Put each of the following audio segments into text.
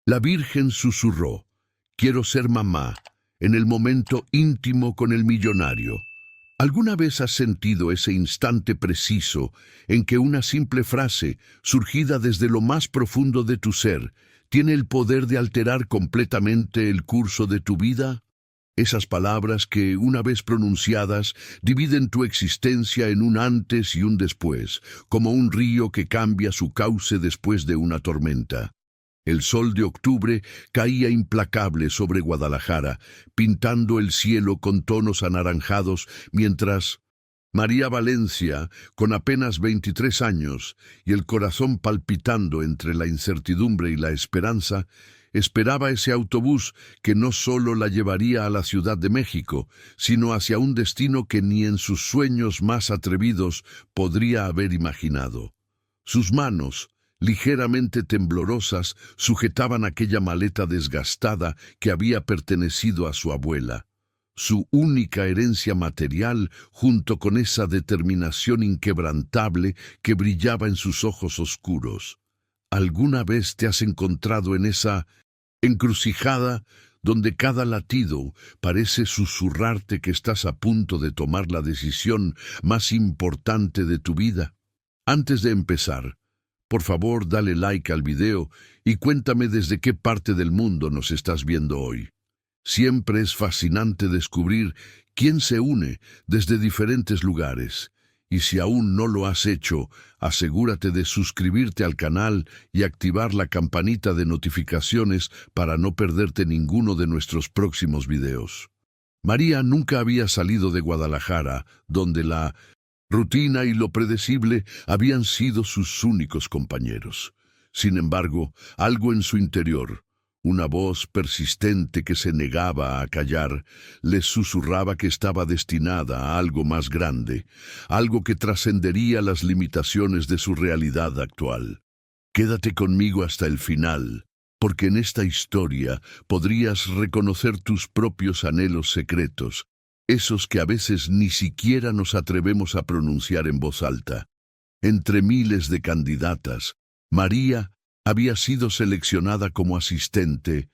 La Virgen susurró: «Quiero ser mamá», en el momento íntimo con el millonario. ¿Alguna vez has sentido ese instante preciso en que una simple frase, surgida desde lo más profundo de tu ser, tiene el poder de alterar completamente el curso de tu vida? Esas palabras que, una vez pronunciadas, dividen tu existencia en un antes y un después, como un río que cambia su cauce después de una tormenta. El sol de octubre caía implacable sobre Guadalajara, pintando el cielo con tonos anaranjados, mientras María Valencia, con apenas 23 años y el corazón palpitando entre la incertidumbre y la esperanza, esperaba ese autobús que no solo la llevaría a la Ciudad de México, sino hacia un destino que ni en sus sueños más atrevidos podría haber imaginado. Sus manos, ligeramente temblorosas, sujetaban aquella maleta desgastada que había pertenecido a su abuela. Su única herencia material, junto con esa determinación inquebrantable que brillaba en sus ojos oscuros. ¿Alguna vez te has encontrado en esa encrucijada donde cada latido parece susurrarte que estás a punto de tomar la decisión más importante de tu vida? Antes de empezar, por favor, dale like al video y cuéntame desde qué parte del mundo nos estás viendo hoy. Siempre es fascinante descubrir quién se une desde diferentes lugares. Y si aún no lo has hecho, asegúrate de suscribirte al canal y activar la campanita de notificaciones para no perderte ninguno de nuestros próximos videos. María nunca había salido de Guadalajara, donde la rutina y lo predecible habían sido sus únicos compañeros. Sin embargo, algo en su interior, una voz persistente que se negaba a callar, le susurraba que estaba destinada a algo más grande, algo que trascendería las limitaciones de su realidad actual. Quédate conmigo hasta el final, porque en esta historia podrías reconocer tus propios anhelos secretos, esos que a veces ni siquiera nos atrevemos a pronunciar en voz alta. Entre miles de candidatas, María había sido seleccionada como asistente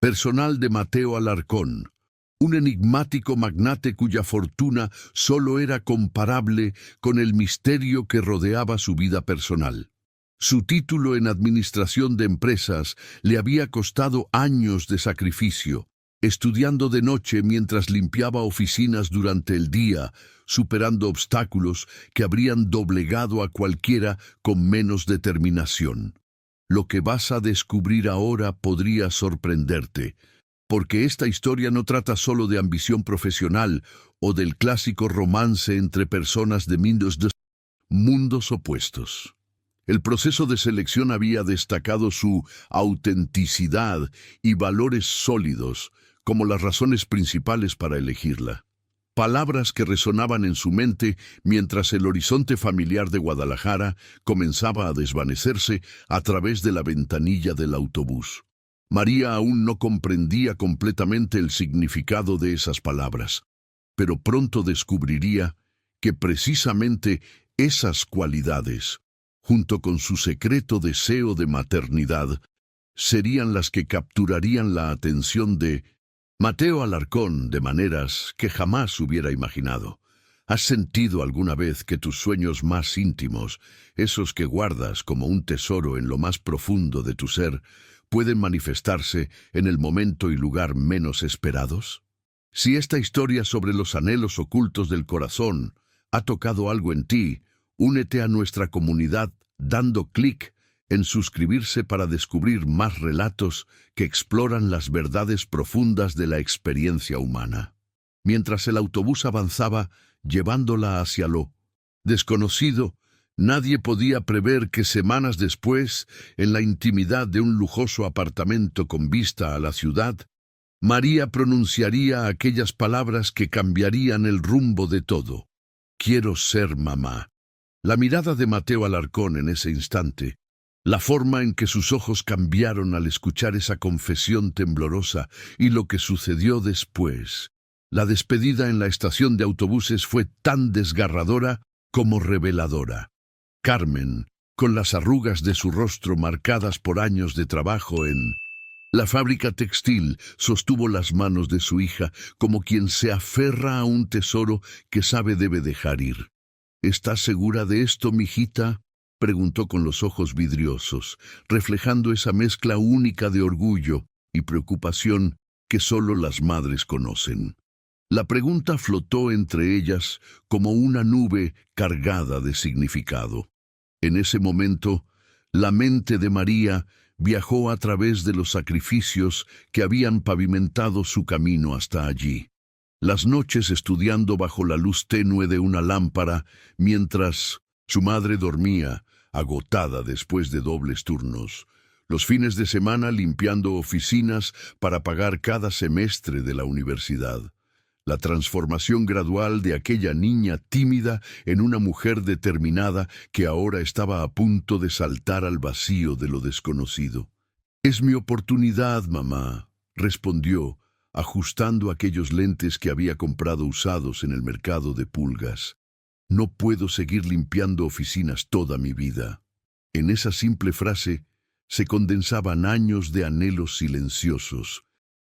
personal de Mateo Alarcón, un enigmático magnate cuya fortuna solo era comparable con el misterio que rodeaba su vida personal. Su título en administración de empresas le había costado años de sacrificio, estudiando de noche mientras limpiaba oficinas durante el día, superando obstáculos que habrían doblegado a cualquiera con menos determinación. Lo que vas a descubrir ahora podría sorprenderte, porque esta historia no trata solo de ambición profesional o del clásico romance entre personas de mundos opuestos. El proceso de selección había destacado su autenticidad y valores sólidos como las razones principales para elegirla. Palabras que resonaban en su mente mientras el horizonte familiar de Guadalajara comenzaba a desvanecerse a través de la ventanilla del autobús. María aún no comprendía completamente el significado de esas palabras, pero pronto descubriría que precisamente esas cualidades, junto con su secreto deseo de maternidad, serían las que capturarían la atención de Mateo Alarcón de maneras que jamás hubiera imaginado. ¿Has sentido alguna vez que tus sueños más íntimos, esos que guardas como un tesoro en lo más profundo de tu ser, pueden manifestarse en el momento y lugar menos esperados? Si esta historia sobre los anhelos ocultos del corazón ha tocado algo en ti, únete a nuestra comunidad dando clic en suscribirse para descubrir más relatos que exploran las verdades profundas de la experiencia humana. Mientras el autobús avanzaba, llevándola hacia lo desconocido, nadie podía prever que semanas después, en la intimidad de un lujoso apartamento con vista a la ciudad, María pronunciaría aquellas palabras que cambiarían el rumbo de todo. Quiero ser mamá. La mirada de Mateo Alarcón en ese instante, la forma en que sus ojos cambiaron al escuchar esa confesión temblorosa y lo que sucedió después. La despedida en la estación de autobuses fue tan desgarradora como reveladora. Carmen, con las arrugas de su rostro marcadas por años de trabajo en La fábrica textil sostuvo las manos de su hija como quien se aferra a un tesoro que sabe debe dejar ir. ¿Estás segura de esto, mijita?, preguntó con los ojos vidriosos, reflejando esa mezcla única de orgullo y preocupación que solo las madres conocen. La pregunta flotó entre ellas como una nube cargada de significado. En ese momento, la mente de María viajó a través de los sacrificios que habían pavimentado su camino hasta allí. Las noches estudiando bajo la luz tenue de una lámpara, mientras su madre dormía, agotada después de dobles turnos. Los fines de semana limpiando oficinas para pagar cada semestre de la universidad. La transformación gradual de aquella niña tímida en una mujer determinada que ahora estaba a punto de saltar al vacío de lo desconocido. «Es mi oportunidad, mamá», respondió, ajustando aquellos lentes que había comprado usados en el mercado de pulgas. «No puedo seguir limpiando oficinas toda mi vida». En esa simple frase se condensaban años de anhelos silenciosos,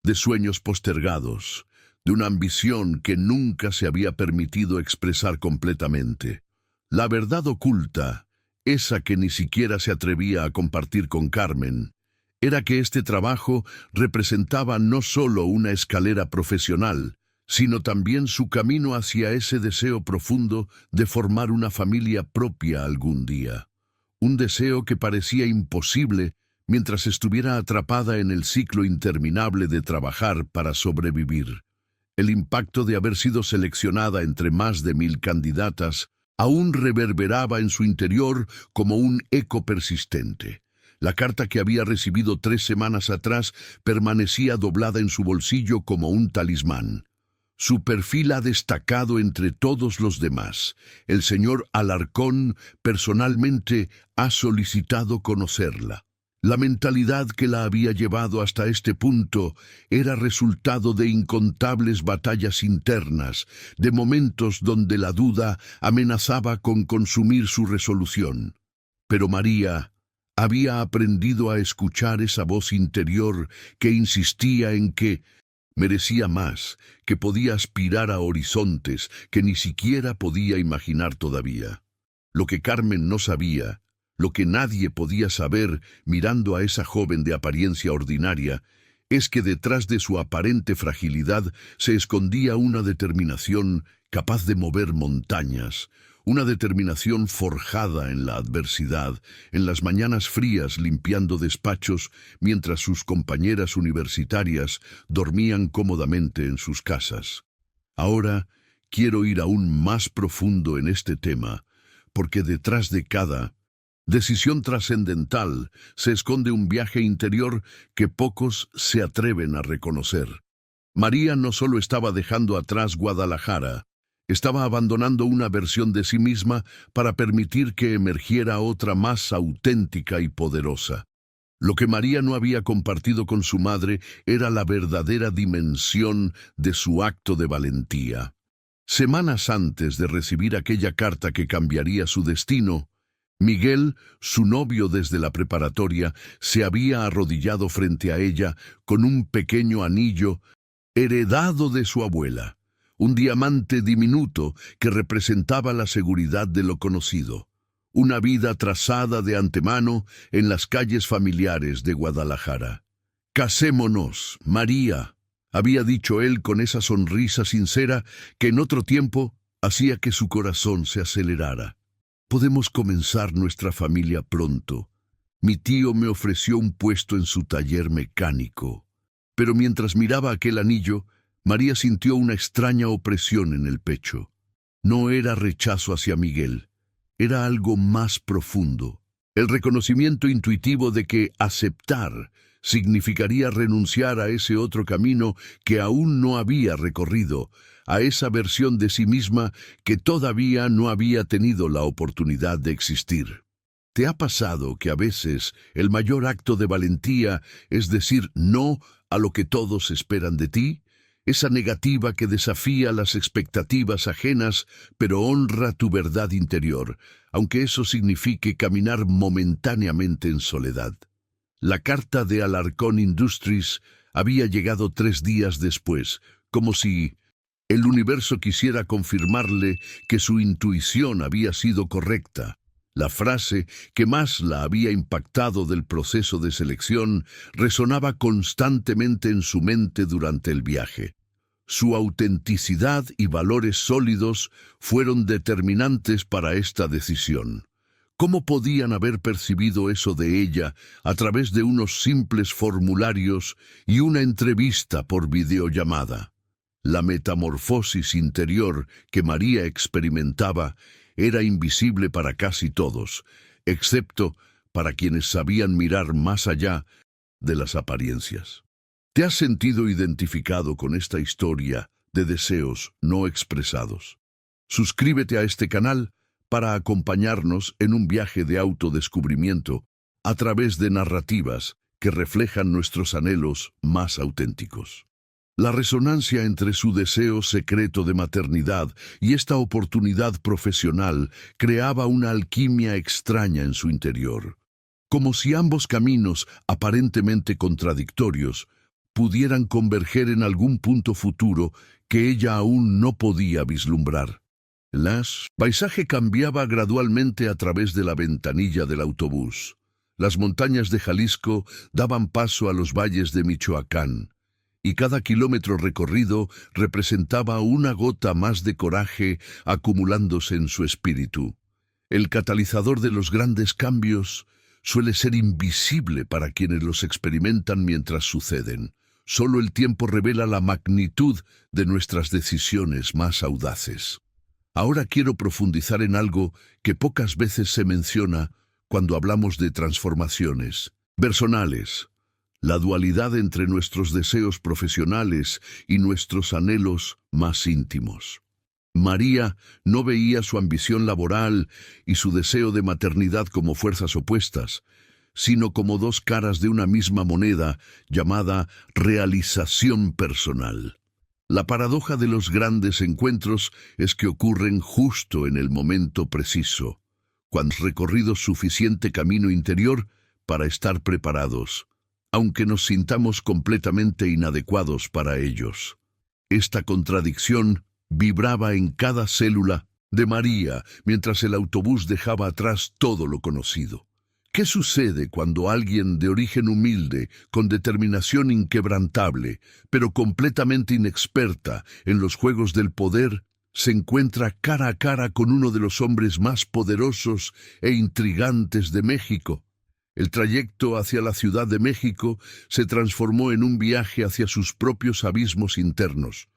de sueños postergados, de una ambición que nunca se había permitido expresar completamente. La verdad oculta, esa que ni siquiera se atrevía a compartir con Carmen, era que este trabajo representaba no solo una escalera profesional, sino también su camino hacia ese deseo profundo de formar una familia propia algún día. Un deseo que parecía imposible mientras estuviera atrapada en el ciclo interminable de trabajar para sobrevivir. El impacto de haber sido seleccionada entre más de 1000 candidatas aún reverberaba en su interior como un eco persistente. La carta que había recibido 3 semanas atrás permanecía doblada en su bolsillo como un talismán. Su perfil ha destacado entre todos los demás. El señor Alarcón personalmente ha solicitado conocerla. La mentalidad que la había llevado hasta este punto era resultado de incontables batallas internas, de momentos donde la duda amenazaba con consumir su resolución. Pero María había aprendido a escuchar esa voz interior que insistía en que merecía más, que podía aspirar a horizontes que ni siquiera podía imaginar todavía. Lo que Carmen no sabía, lo que nadie podía saber mirando a esa joven de apariencia ordinaria, es que detrás de su aparente fragilidad se escondía una determinación capaz de mover montañas, una determinación forjada en la adversidad, en las mañanas frías limpiando despachos mientras sus compañeras universitarias dormían cómodamente en sus casas. Ahora quiero ir aún más profundo en este tema, porque detrás de cada decisión trascendental se esconde un viaje interior que pocos se atreven a reconocer. María no solo estaba dejando atrás Guadalajara, estaba abandonando una versión de sí misma para permitir que emergiera otra más auténtica y poderosa. Lo que María no había compartido con su madre era la verdadera dimensión de su acto de valentía. Semanas antes de recibir aquella carta que cambiaría su destino, Miguel, su novio desde la preparatoria, se había arrodillado frente a ella con un pequeño anillo heredado de su abuela, un diamante diminuto que representaba la seguridad de lo conocido, una vida trazada de antemano en las calles familiares de Guadalajara. «Casémonos, María», había dicho él con esa sonrisa sincera que en otro tiempo hacía que su corazón se acelerara. «Podemos comenzar nuestra familia pronto. Mi tío me ofreció un puesto en su taller mecánico». Pero mientras miraba aquel anillo, María sintió una extraña opresión en el pecho. No era rechazo hacia Miguel, era algo más profundo. El reconocimiento intuitivo de que aceptar significaría renunciar a ese otro camino que aún no había recorrido, a esa versión de sí misma que todavía no había tenido la oportunidad de existir. ¿Te ha pasado que a veces el mayor acto de valentía es decir no a lo que todos esperan de ti? Esa negativa que desafía las expectativas ajenas, pero honra tu verdad interior, aunque eso signifique caminar momentáneamente en soledad. La carta de Alarcón Industries había llegado 3 días después, como si el universo quisiera confirmarle que su intuición había sido correcta. La frase que más la había impactado del proceso de selección resonaba constantemente en su mente durante el viaje. Su autenticidad y valores sólidos fueron determinantes para esta decisión. ¿Cómo podían haber percibido eso de ella a través de unos simples formularios y una entrevista por videollamada? La metamorfosis interior que María experimentaba era invisible para casi todos, excepto para quienes sabían mirar más allá de las apariencias. ¿Te has sentido identificado con esta historia de deseos no expresados? Suscríbete a este canal para acompañarnos en un viaje de autodescubrimiento a través de narrativas que reflejan nuestros anhelos más auténticos. La resonancia entre su deseo secreto de maternidad y esta oportunidad profesional creaba una alquimia extraña en su interior, como si ambos caminos, aparentemente contradictorios, pudieran converger en algún punto futuro que ella aún no podía vislumbrar. El paisaje cambiaba gradualmente a través de la ventanilla del autobús. Las montañas de Jalisco daban paso a los valles de Michoacán, y cada kilómetro recorrido representaba una gota más de coraje acumulándose en su espíritu. El catalizador de los grandes cambios suele ser invisible para quienes los experimentan mientras suceden. Solo el tiempo revela la magnitud de nuestras decisiones más audaces. Ahora quiero profundizar en algo que pocas veces se menciona cuando hablamos de transformaciones personales: la dualidad entre nuestros deseos profesionales y nuestros anhelos más íntimos. María no veía su ambición laboral y su deseo de maternidad como fuerzas opuestas, sino como dos caras de una misma moneda llamada realización personal. La paradoja de los grandes encuentros es que ocurren justo en el momento preciso, cuando hemos recorrido suficiente camino interior para estar preparados, aunque nos sintamos completamente inadecuados para ellos. Esta contradicción vibraba en cada célula de María mientras el autobús dejaba atrás todo lo conocido. ¿Qué sucede cuando alguien de origen humilde, con determinación inquebrantable, pero completamente inexperta en los juegos del poder, se encuentra cara a cara con uno de los hombres más poderosos e intrigantes de México? El trayecto hacia la Ciudad de México se transformó en un viaje hacia sus propios abismos internos.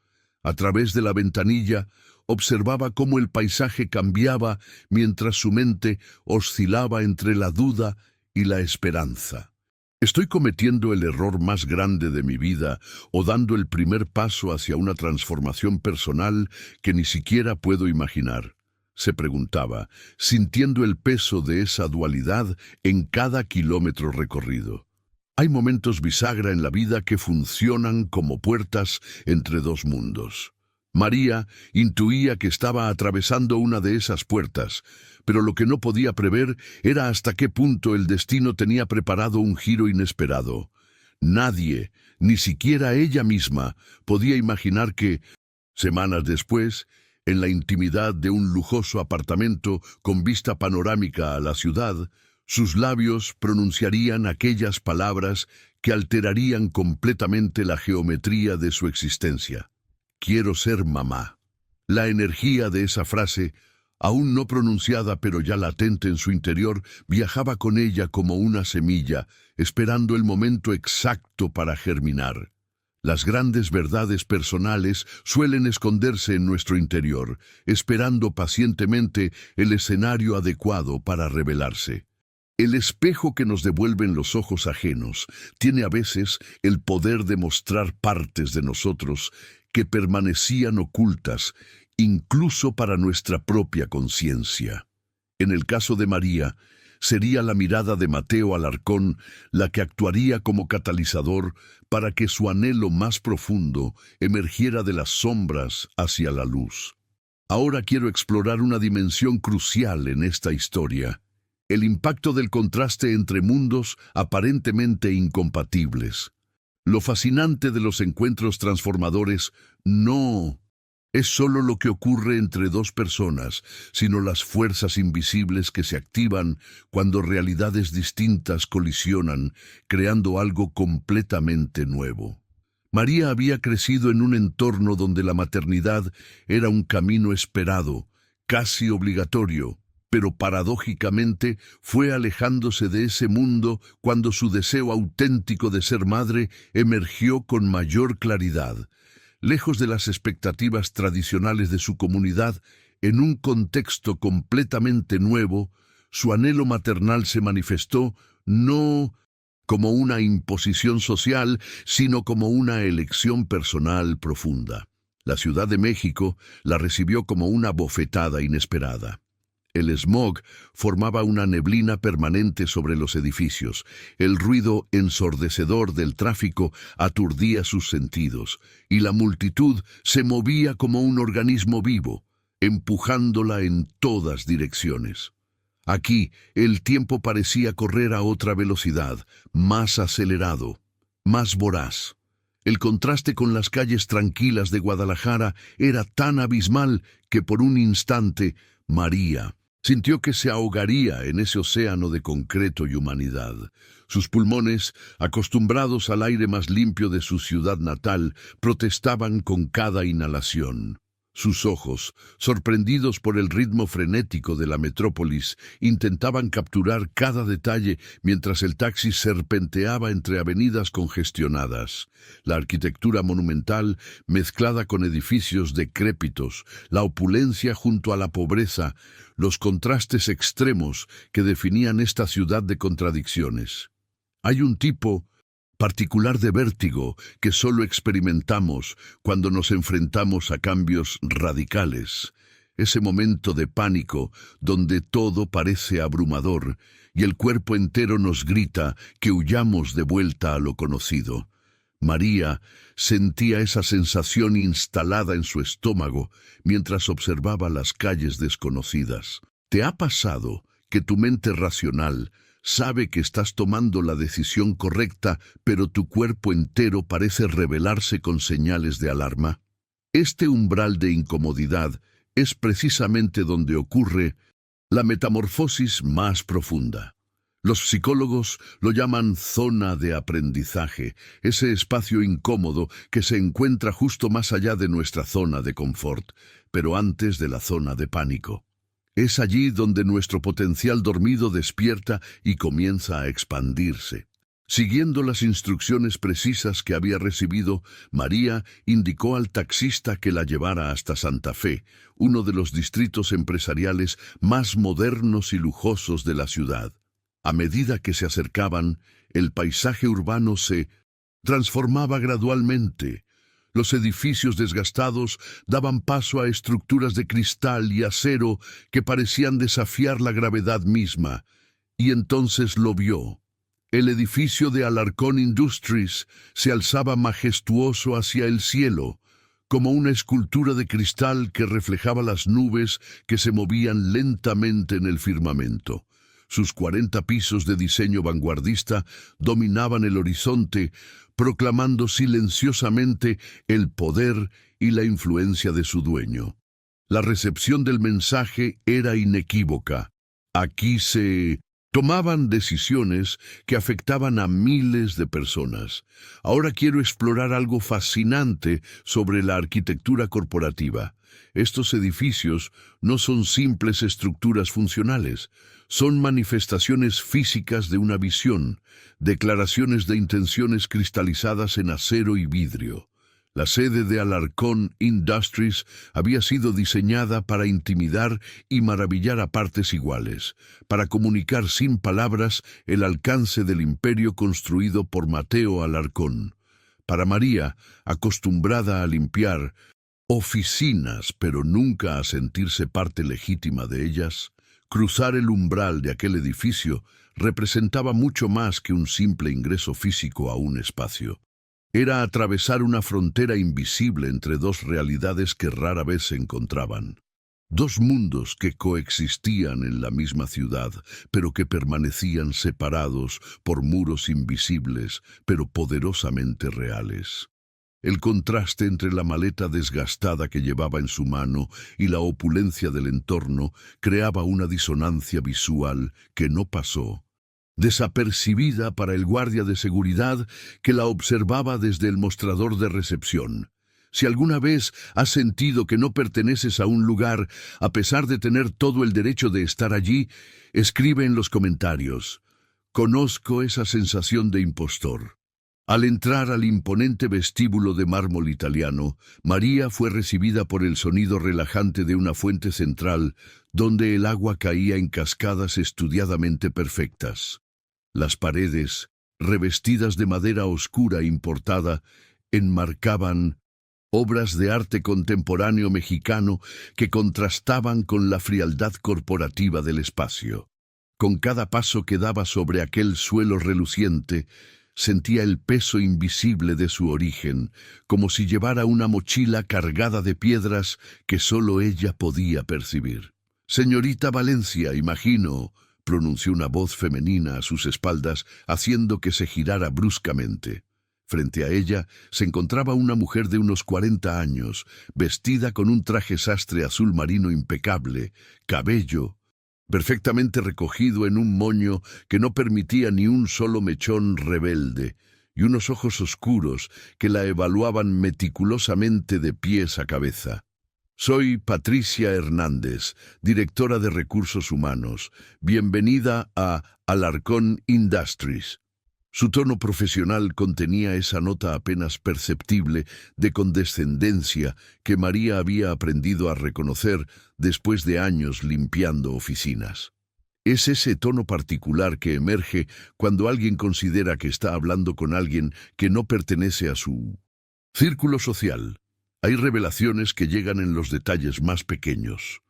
A través de la ventanilla, observaba cómo el paisaje cambiaba mientras su mente oscilaba entre la duda y la esperanza. ¿Estoy cometiendo el error más grande de mi vida o dando el primer paso hacia una transformación personal que ni siquiera puedo imaginar?, se preguntaba, sintiendo el peso de esa dualidad en cada kilómetro recorrido. Hay momentos bisagra en la vida que funcionan como puertas entre dos mundos. María intuía que estaba atravesando una de esas puertas, pero lo que no podía prever era hasta qué punto el destino tenía preparado un giro inesperado. Nadie, ni siquiera ella misma, podía imaginar que, semanas después, en la intimidad de un lujoso apartamento con vista panorámica a la ciudad, sus labios pronunciarían aquellas palabras que alterarían completamente la geometría de su existencia. Quiero ser mamá. La energía de esa frase, aún no pronunciada pero ya latente en su interior, viajaba con ella como una semilla, esperando el momento exacto para germinar. Las grandes verdades personales suelen esconderse en nuestro interior, esperando pacientemente el escenario adecuado para revelarse. El espejo que nos devuelven los ojos ajenos tiene a veces el poder de mostrar partes de nosotros que permanecían ocultas, incluso para nuestra propia conciencia. En el caso de María, sería la mirada de Mateo Alarcón la que actuaría como catalizador para que su anhelo más profundo emergiera de las sombras hacia la luz. Ahora quiero explorar una dimensión crucial en esta historia: el impacto del contraste entre mundos aparentemente incompatibles. Lo fascinante de los encuentros transformadores no es solo lo que ocurre entre dos personas, sino las fuerzas invisibles que se activan cuando realidades distintas colisionan, creando algo completamente nuevo. María había crecido en un entorno donde la maternidad era un camino esperado, casi obligatorio, pero paradójicamente fue alejándose de ese mundo cuando su deseo auténtico de ser madre emergió con mayor claridad. Lejos de las expectativas tradicionales de su comunidad, en un contexto completamente nuevo, su anhelo maternal se manifestó no como una imposición social, sino como una elección personal profunda. La Ciudad de México la recibió como una bofetada inesperada. El smog formaba una neblina permanente sobre los edificios. El ruido ensordecedor del tráfico aturdía sus sentidos, y la multitud se movía como un organismo vivo, empujándola en todas direcciones. Aquí, el tiempo parecía correr a otra velocidad, más acelerado, más voraz. El contraste con las calles tranquilas de Guadalajara era tan abismal que por un instante María sintió que se ahogaría en ese océano de concreto y humanidad. Sus pulmones, acostumbrados al aire más limpio de su ciudad natal, protestaban con cada inhalación. Sus ojos, sorprendidos por el ritmo frenético de la metrópolis, intentaban capturar cada detalle mientras el taxi serpenteaba entre avenidas congestionadas. La arquitectura monumental, mezclada con edificios decrépitos, la opulencia junto a la pobreza, los contrastes extremos que definían esta ciudad de contradicciones. Hay un tipo particular de vértigo que solo experimentamos cuando nos enfrentamos a cambios radicales. Ese momento de pánico donde todo parece abrumador y el cuerpo entero nos grita que huyamos de vuelta a lo conocido. María sentía esa sensación instalada en su estómago mientras observaba las calles desconocidas. ¿Te ha pasado que tu mente racional sabe que estás tomando la decisión correcta, pero tu cuerpo entero parece rebelarse con señales de alarma? Este umbral de incomodidad es precisamente donde ocurre la metamorfosis más profunda. Los psicólogos lo llaman zona de aprendizaje, ese espacio incómodo que se encuentra justo más allá de nuestra zona de confort, pero antes de la zona de pánico. Es allí donde nuestro potencial dormido despierta y comienza a expandirse. Siguiendo las instrucciones precisas que había recibido, María indicó al taxista que la llevara hasta Santa Fe, uno de los distritos empresariales más modernos y lujosos de la ciudad. A medida que se acercaban, el paisaje urbano se transformaba gradualmente. Los edificios desgastados daban paso a estructuras de cristal y acero que parecían desafiar la gravedad misma. Y entonces lo vio. El edificio de Alarcón Industries se alzaba majestuoso hacia el cielo, como una escultura de cristal que reflejaba las nubes que se movían lentamente en el firmamento. Sus 40 pisos de diseño vanguardista dominaban el horizonte, proclamando silenciosamente el poder y la influencia de su dueño. La recepción del mensaje era inequívoca. Aquí se tomaban decisiones que afectaban a miles de personas. Ahora quiero explorar algo fascinante sobre la arquitectura corporativa. Estos edificios no son simples estructuras funcionales, son manifestaciones físicas de una visión, declaraciones de intenciones cristalizadas en acero y vidrio. La sede de Alarcón Industries había sido diseñada para intimidar y maravillar a partes iguales, para comunicar sin palabras el alcance del imperio construido por Mateo Alarcón. Para María, acostumbrada a limpiar oficinas, pero nunca a sentirse parte legítima de ellas, cruzar el umbral de aquel edificio representaba mucho más que un simple ingreso físico a un espacio. Era atravesar una frontera invisible entre dos realidades que rara vez se encontraban. Dos mundos que coexistían en la misma ciudad, pero que permanecían separados por muros invisibles, pero poderosamente reales. El contraste entre la maleta desgastada que llevaba en su mano y la opulencia del entorno creaba una disonancia visual que no pasó desapercibida para el guardia de seguridad que la observaba desde el mostrador de recepción. Si alguna vez has sentido que no perteneces a un lugar, a pesar de tener todo el derecho de estar allí, escribe en los comentarios. Conozco esa sensación de impostor. Al entrar al imponente vestíbulo de mármol italiano, María fue recibida por el sonido relajante de una fuente central, donde el agua caía en cascadas estudiadamente perfectas. Las paredes, revestidas de madera oscura importada, enmarcaban obras de arte contemporáneo mexicano que contrastaban con la frialdad corporativa del espacio. Con cada paso que daba sobre aquel suelo reluciente, sentía el peso invisible de su origen, como si llevara una mochila cargada de piedras que solo ella podía percibir. «Señorita Valencia, imagino», pronunció una voz femenina a sus espaldas, haciendo que se girara bruscamente. Frente a ella se encontraba una mujer de unos 40 años, vestida con un traje sastre azul marino impecable, cabello perfectamente recogido en un moño que no permitía ni un solo mechón rebelde, y unos ojos oscuros que la evaluaban meticulosamente de pies a cabeza. «Soy Patricia Hernández, directora de Recursos Humanos. Bienvenida a Alarcón Industries». Su tono profesional contenía esa nota apenas perceptible de condescendencia que María había aprendido a reconocer después de años limpiando oficinas. Es ese tono particular que emerge cuando alguien considera que está hablando con alguien que no pertenece a su círculo social. Hay revelaciones que llegan en los detalles más pequeños.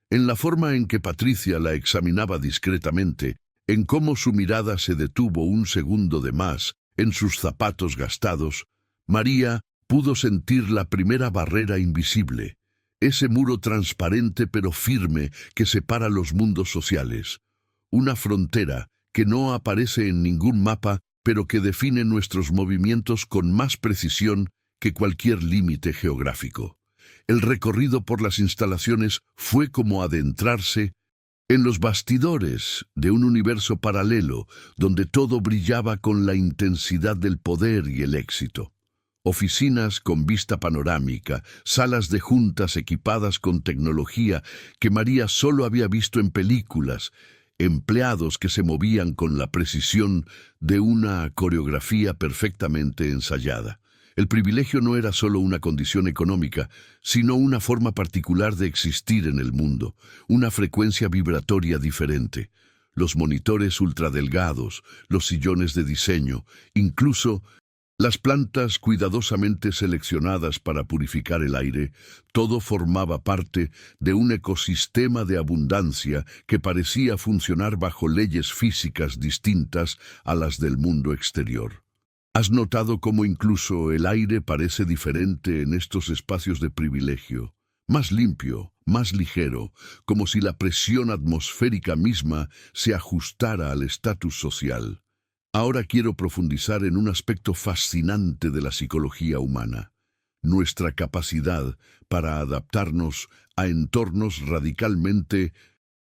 En la forma en que Patricia la examinaba discretamente, en cómo su mirada se detuvo un segundo de más en sus zapatos gastados, María pudo sentir la primera barrera invisible, ese muro transparente pero firme que separa los mundos sociales, una frontera que no aparece en ningún mapa, pero que define nuestros movimientos con más precisión que cualquier límite geográfico. El recorrido por las instalaciones fue como adentrarse en los bastidores de un universo paralelo donde todo brillaba con la intensidad del poder y el éxito. Oficinas con vista panorámica, salas de juntas equipadas con tecnología que María solo había visto en películas, empleados que se movían con la precisión de una coreografía perfectamente ensayada. El privilegio no era solo una condición económica, sino una forma particular de existir en el mundo, una frecuencia vibratoria diferente. Los monitores ultradelgados, los sillones de diseño, incluso las plantas cuidadosamente seleccionadas para purificar el aire, todo formaba parte de un ecosistema de abundancia que parecía funcionar bajo leyes físicas distintas a las del mundo exterior. ¿Has notado cómo incluso el aire parece diferente en estos espacios de privilegio? Más limpio, más ligero, como si la presión atmosférica misma se ajustara al estatus social. Ahora quiero profundizar en un aspecto fascinante de la psicología humana, nuestra capacidad para adaptarnos a entornos radicalmente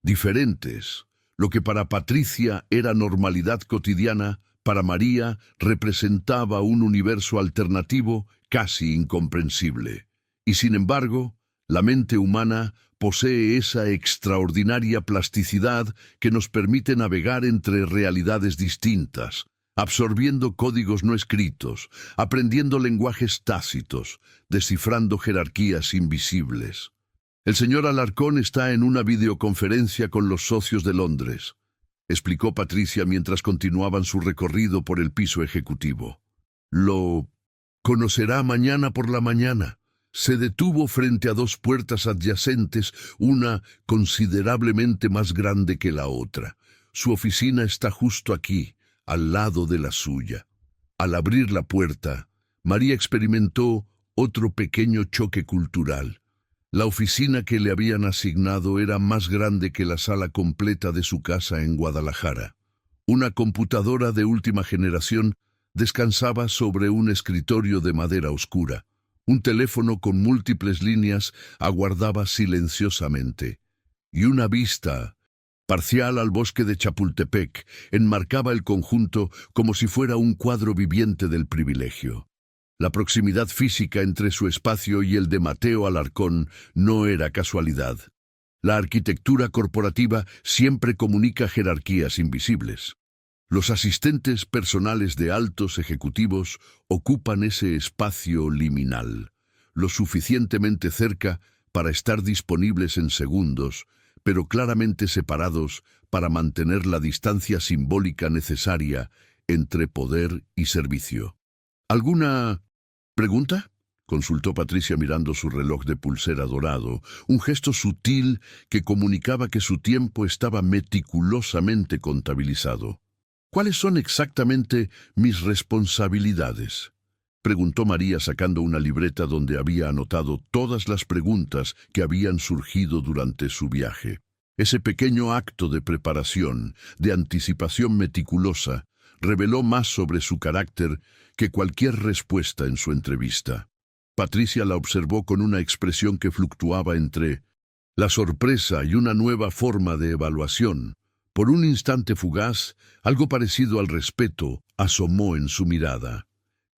diferentes. Lo que para Patricia era normalidad cotidiana, para María representaba un universo alternativo casi incomprensible. Y sin embargo, la mente humana posee esa extraordinaria plasticidad que nos permite navegar entre realidades distintas, absorbiendo códigos no escritos, aprendiendo lenguajes tácitos, descifrando jerarquías invisibles. El señor Alarcón está en una videoconferencia con los socios de Londres, explicó Patricia mientras continuaban su recorrido por el piso ejecutivo. Lo conocerá mañana por la mañana. Se detuvo frente a dos puertas adyacentes, una considerablemente más grande que la otra. Su oficina está justo aquí, al lado de la suya. Al abrir la puerta, María experimentó otro pequeño choque cultural. La oficina que le habían asignado era más grande que la sala completa de su casa en Guadalajara. Una computadora de última generación descansaba sobre un escritorio de madera oscura. Un teléfono con múltiples líneas aguardaba silenciosamente. Y una vista parcial al bosque de Chapultepec enmarcaba el conjunto como si fuera un cuadro viviente del privilegio. La proximidad física entre su espacio y el de Mateo Alarcón no era casualidad. La arquitectura corporativa siempre comunica jerarquías invisibles. Los asistentes personales de altos ejecutivos ocupan ese espacio liminal, lo suficientemente cerca para estar disponibles en segundos, pero claramente separados para mantener la distancia simbólica necesaria entre poder y servicio. ¿Alguna pregunta?, consultó Patricia mirando su reloj de pulsera dorado, un gesto sutil que comunicaba que su tiempo estaba meticulosamente contabilizado. ¿Cuáles son exactamente mis responsabilidades?, preguntó María sacando una libreta donde había anotado todas las preguntas que habían surgido durante su viaje. Ese pequeño acto de preparación, de anticipación meticulosa, reveló más sobre su carácter que cualquier respuesta en su entrevista. Patricia la observó con una expresión que fluctuaba entre la sorpresa y una nueva forma de evaluación. Por un instante fugaz, algo parecido al respeto asomó en su mirada.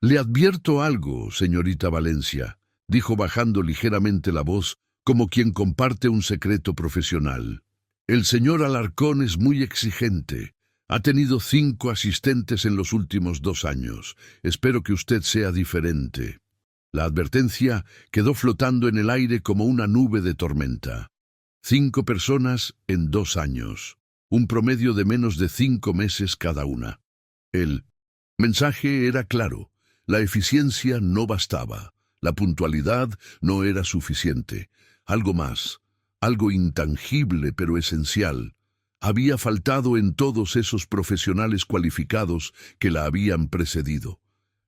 «Le advierto algo, señorita Valencia», dijo bajando ligeramente la voz, como quien comparte un secreto profesional. «El señor Alarcón es muy exigente. Ha tenido 5 asistentes en los últimos 2 años. Espero que usted sea diferente». La advertencia quedó flotando en el aire como una nube de tormenta. 5 personas en 2 años. Un promedio de menos de 5 meses cada una. El mensaje era claro. La eficiencia no bastaba. La puntualidad no era suficiente. Algo más, algo intangible pero esencial, había faltado en todos esos profesionales cualificados que la habían precedido.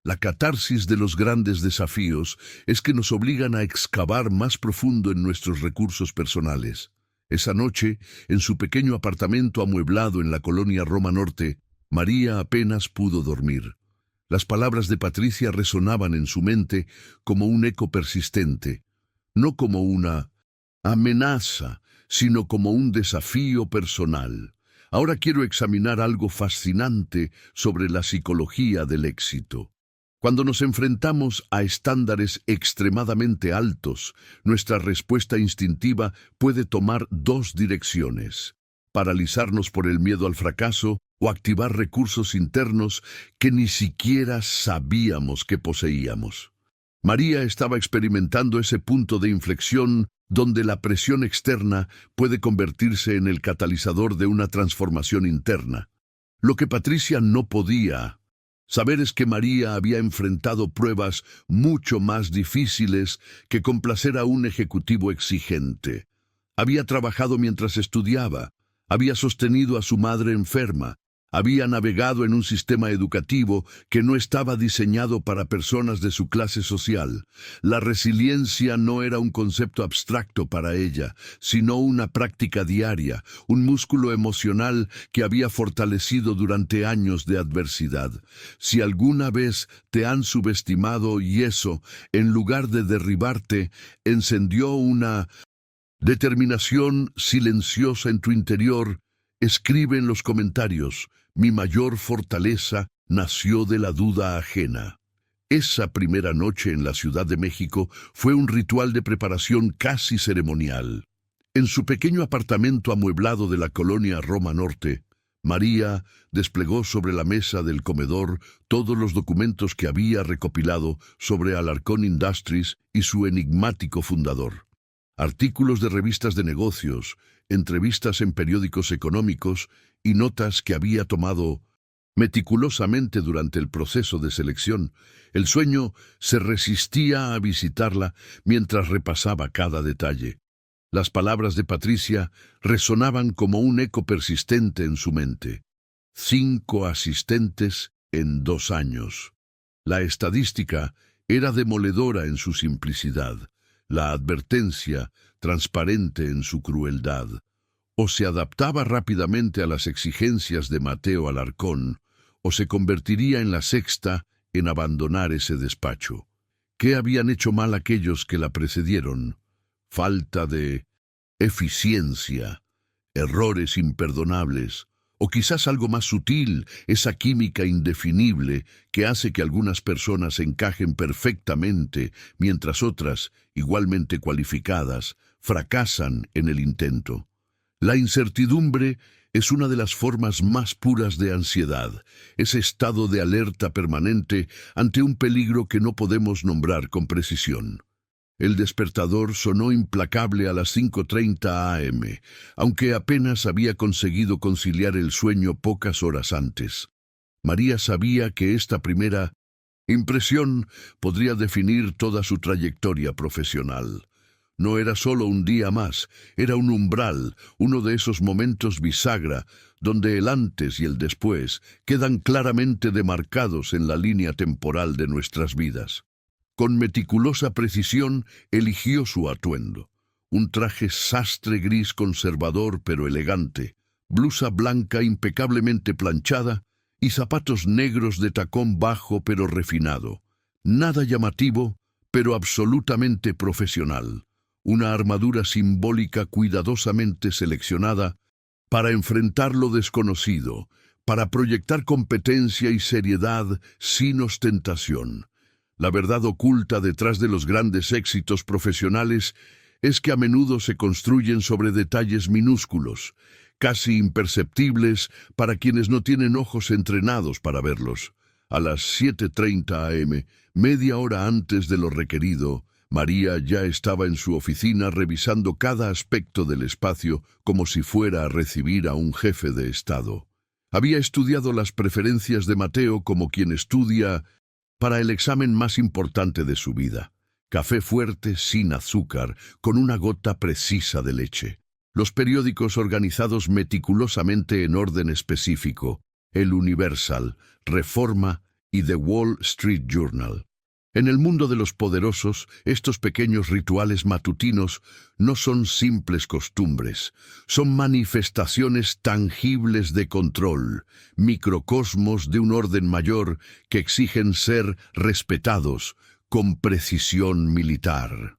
La catarsis de los grandes desafíos es que nos obligan a excavar más profundo en nuestros recursos personales. Esa noche, en su pequeño apartamento amueblado en la colonia Roma Norte, María apenas pudo dormir. Las palabras de Patricia resonaban en su mente como un eco persistente, no como una amenaza, sino como un desafío personal. Ahora quiero examinar algo fascinante sobre la psicología del éxito. Cuando nos enfrentamos a estándares extremadamente altos, nuestra respuesta instintiva puede tomar 2 direcciones: paralizarnos por el miedo al fracaso o activar recursos internos que ni siquiera sabíamos que poseíamos. María estaba experimentando ese punto de inflexión donde la presión externa puede convertirse en el catalizador de una transformación interna. Lo que Patricia no podía saber es que María había enfrentado pruebas mucho más difíciles que complacer a un ejecutivo exigente. Había trabajado mientras estudiaba, había sostenido a su madre enferma, había navegado en un sistema educativo que no estaba diseñado para personas de su clase social. La resiliencia no era un concepto abstracto para ella, sino una práctica diaria, un músculo emocional que había fortalecido durante años de adversidad. Si alguna vez te han subestimado y eso, en lugar de derribarte, encendió una determinación silenciosa en tu interior, escribe en los comentarios: «Mi mayor fortaleza nació de la duda ajena». Esa primera noche en la Ciudad de México fue un ritual de preparación casi ceremonial. En su pequeño apartamento amueblado de la colonia Roma Norte, María desplegó sobre la mesa del comedor todos los documentos que había recopilado sobre Alarcón Industries y su enigmático fundador. Artículos de revistas de negocios, entrevistas en periódicos económicos y notas que había tomado meticulosamente durante el proceso de selección. El sueño se resistía a visitarla mientras repasaba cada detalle. Las palabras de Patricia resonaban como un eco persistente en su mente. 5 asistentes en 2 años. La estadística era demoledora en su simplicidad. la advertencia transparente en su crueldad. O se adaptaba rápidamente a las exigencias de Mateo Alarcón, o se convertiría en la sexta en abandonar ese despacho. ¿Qué habían hecho mal aquellos que la precedieron? Falta de eficiencia, errores imperdonables, o quizás algo más sutil, esa química indefinible que hace que algunas personas encajen perfectamente, mientras otras, igualmente cualificadas, fracasan en el intento. La incertidumbre es una de las formas más puras de ansiedad, ese estado de alerta permanente ante un peligro que no podemos nombrar con precisión. El despertador sonó implacable a las 5:30 a.m., aunque apenas había conseguido conciliar el sueño pocas horas antes. María sabía que esta primera impresión podría definir toda su trayectoria profesional. No era solo un día más, era un umbral, uno de esos momentos bisagra, donde el antes y el después quedan claramente demarcados en la línea temporal de nuestras vidas. Con meticulosa precisión eligió su atuendo. Un traje sastre gris conservador pero elegante, blusa blanca impecablemente planchada y zapatos negros de tacón bajo pero refinado. Nada llamativo, pero absolutamente profesional. Una armadura simbólica cuidadosamente seleccionada para enfrentar lo desconocido, para proyectar competencia y seriedad sin ostentación. La verdad oculta detrás de los grandes éxitos profesionales es que a menudo se construyen sobre detalles minúsculos, casi imperceptibles para quienes no tienen ojos entrenados para verlos. A las 7:30 a.m., media hora antes de lo requerido, María ya estaba en su oficina revisando cada aspecto del espacio como si fuera a recibir a un jefe de Estado. Había estudiado las preferencias de Mateo como quien estudia para el examen más importante de su vida. Café fuerte, sin azúcar, con una gota precisa de leche. Los periódicos organizados meticulosamente en orden específico, el Universal, Reforma y The Wall Street Journal. En el mundo de los poderosos, estos pequeños rituales matutinos no son simples costumbres, son manifestaciones tangibles de control, microcosmos de un orden mayor que exigen ser respetados con precisión militar.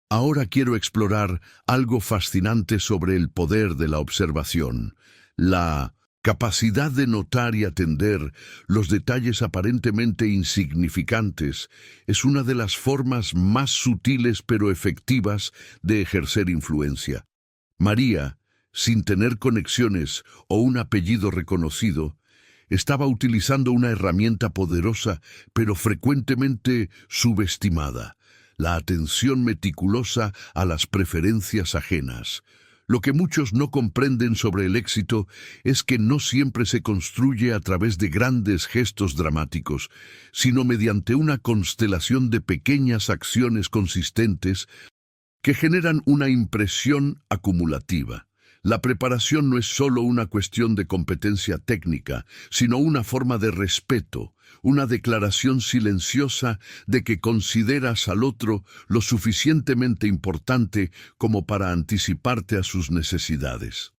Ahora quiero explorar algo fascinante sobre el poder de la observación, la capacidad de notar y atender los detalles aparentemente insignificantes es una de las formas más sutiles pero efectivas de ejercer influencia. María, sin tener conexiones o un apellido reconocido, estaba utilizando una herramienta poderosa pero frecuentemente subestimada, la atención meticulosa a las preferencias ajenas. Lo que muchos no comprenden sobre el éxito es que no siempre se construye a través de grandes gestos dramáticos, sino mediante una constelación de pequeñas acciones consistentes que generan una impresión acumulativa. La preparación no es solo una cuestión de competencia técnica, sino una forma de respeto, una declaración silenciosa de que consideras al otro lo suficientemente importante como para anticiparte a sus necesidades.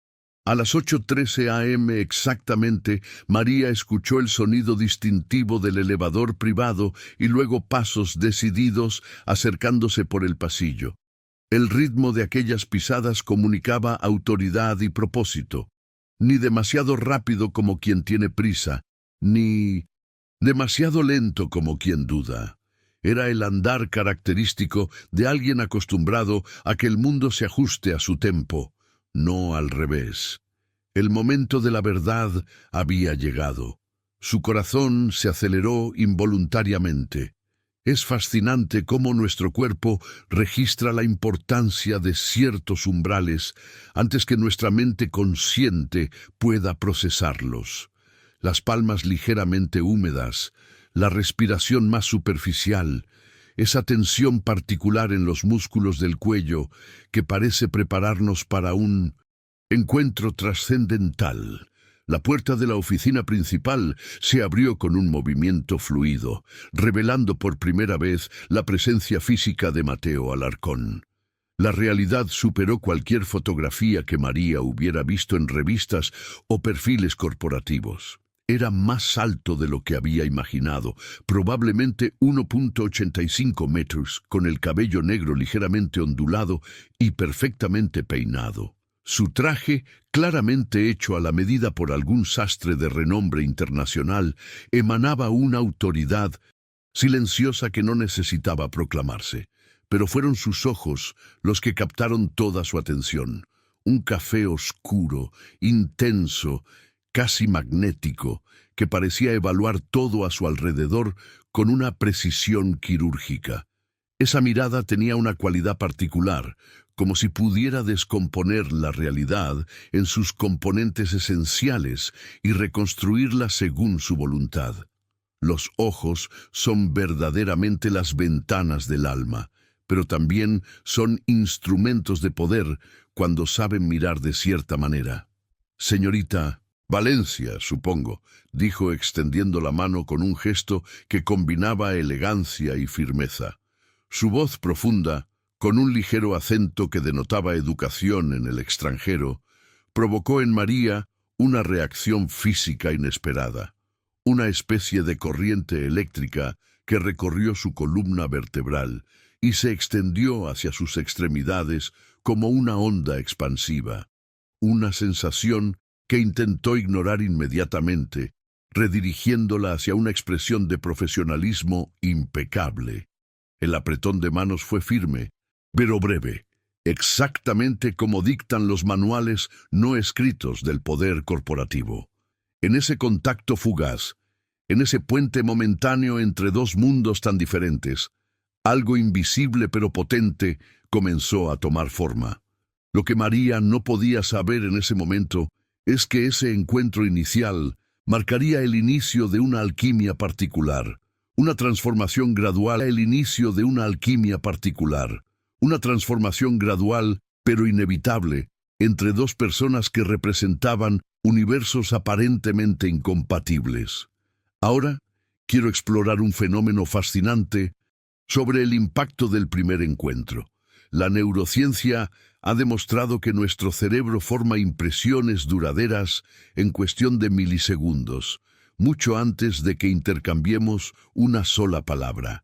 A las 8:13 a.m. exactamente, María escuchó el sonido distintivo del elevador privado y luego pasos decididos acercándose por el pasillo. El ritmo de aquellas pisadas comunicaba autoridad y propósito, ni demasiado rápido como quien tiene prisa, ni demasiado lento como quien duda. Era el andar característico de alguien acostumbrado a que el mundo se ajuste a su tempo, no al revés. El momento de la verdad había llegado. Su corazón se aceleró involuntariamente. Es fascinante cómo nuestro cuerpo registra la importancia de ciertos umbrales antes que nuestra mente consciente pueda procesarlos. Las palmas ligeramente húmedas, la respiración más superficial, esa tensión particular en los músculos del cuello que parece prepararnos para un encuentro trascendental. La puerta de la oficina principal se abrió con un movimiento fluido, revelando por primera vez la presencia física de Mateo Alarcón. La realidad superó cualquier fotografía que María hubiera visto en revistas o perfiles corporativos. Era más alto de lo que había imaginado, probablemente 1,85 metros, con el cabello negro ligeramente ondulado y perfectamente peinado. Su traje, claramente hecho a la medida por algún sastre de renombre internacional, emanaba una autoridad silenciosa que no necesitaba proclamarse. Pero fueron sus ojos los que captaron toda su atención. Un café oscuro, intenso, casi magnético, que parecía evaluar todo a su alrededor con una precisión quirúrgica. Esa mirada tenía una cualidad particular, como si pudiera descomponer la realidad en sus componentes esenciales y reconstruirla según su voluntad. Los ojos son verdaderamente las ventanas del alma, pero también son instrumentos de poder cuando saben mirar de cierta manera. Señorita Valencia, supongo, dijo extendiendo la mano con un gesto que combinaba elegancia y firmeza. Su voz profunda, con un ligero acento que denotaba educación en el extranjero, provocó en María una reacción física inesperada, una especie de corriente eléctrica que recorrió su columna vertebral y se extendió hacia sus extremidades como una onda expansiva, una sensación que intentó ignorar inmediatamente, redirigiéndola hacia una expresión de profesionalismo impecable. El apretón de manos fue firme, pero breve, exactamente como dictan los manuales no escritos del poder corporativo. En ese contacto fugaz, en ese puente momentáneo entre dos mundos tan diferentes, algo invisible pero potente comenzó a tomar forma. Lo que María no podía saber en ese momento es que ese encuentro inicial marcaría el inicio de una alquimia particular, una transformación gradual, una transformación gradual pero inevitable entre dos personas que representaban universos aparentemente incompatibles. Ahora quiero explorar un fenómeno fascinante sobre el impacto del primer encuentro. La neurociencia ha demostrado que nuestro cerebro forma impresiones duraderas en cuestión de milisegundos, mucho antes de que intercambiemos una sola palabra.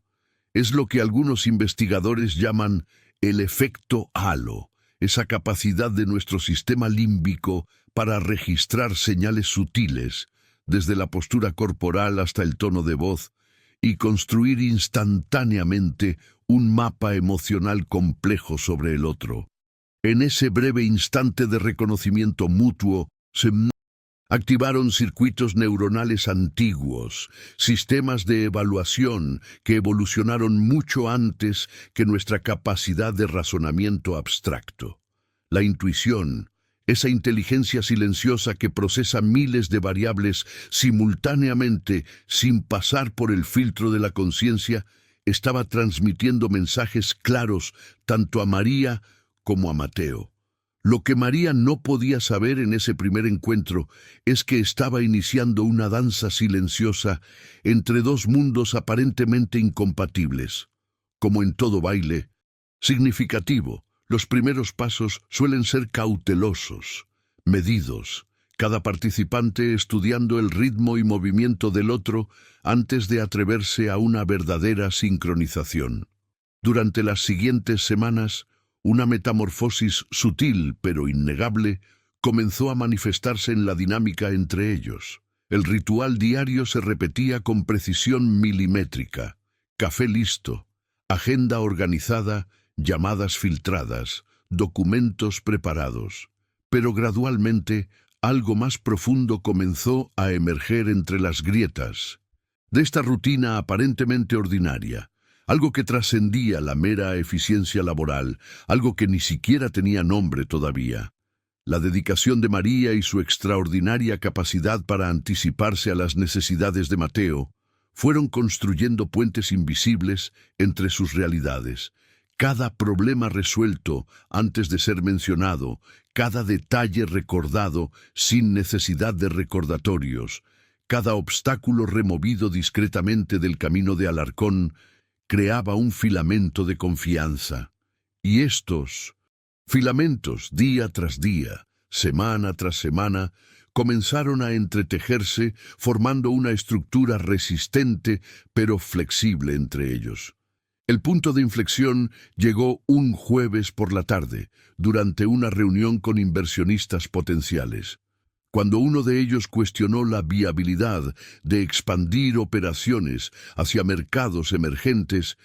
Es lo que algunos investigadores llaman el efecto halo, esa capacidad de nuestro sistema límbico para registrar señales sutiles, desde la postura corporal hasta el tono de voz, y construir instantáneamente un mapa emocional complejo sobre el otro. En ese breve instante de reconocimiento mutuo, se activaron circuitos neuronales antiguos, sistemas de evaluación que evolucionaron mucho antes que nuestra capacidad de razonamiento abstracto. La intuición, esa inteligencia silenciosa que procesa miles de variables simultáneamente sin pasar por el filtro de la conciencia, estaba transmitiendo mensajes claros tanto a María como a Mateo. Lo que María no podía saber en ese primer encuentro es que estaba iniciando una danza silenciosa entre dos mundos aparentemente incompatibles. Como en todo baile significativo, los primeros pasos suelen ser cautelosos, medidos, cada participante estudiando el ritmo y movimiento del otro antes de atreverse a una verdadera sincronización. Durante las siguientes semanas, una metamorfosis sutil pero innegable comenzó a manifestarse en la dinámica entre ellos. El ritual diario se repetía con precisión milimétrica. Café listo, agenda organizada, llamadas filtradas, documentos preparados. Pero gradualmente, algo más profundo comenzó a emerger entre las grietas de esta rutina aparentemente ordinaria. Algo que trascendía la mera eficiencia laboral, algo que ni siquiera tenía nombre todavía. La dedicación de María y su extraordinaria capacidad para anticiparse a las necesidades de Mateo fueron construyendo puentes invisibles entre sus realidades, Cada problema resuelto antes de ser mencionado, cada detalle recordado sin necesidad de recordatorios, cada obstáculo removido discretamente del camino de Alarcón, creaba un filamento de confianza. Y estos filamentos, día tras día, semana tras semana, comenzaron a entretejerse, formando una estructura resistente pero flexible entre ellos. El punto de inflexión llegó un jueves por la tarde, durante una reunión con inversionistas potenciales. Cuando uno de ellos cuestionó la viabilidad de expandir operaciones hacia mercados emergentes,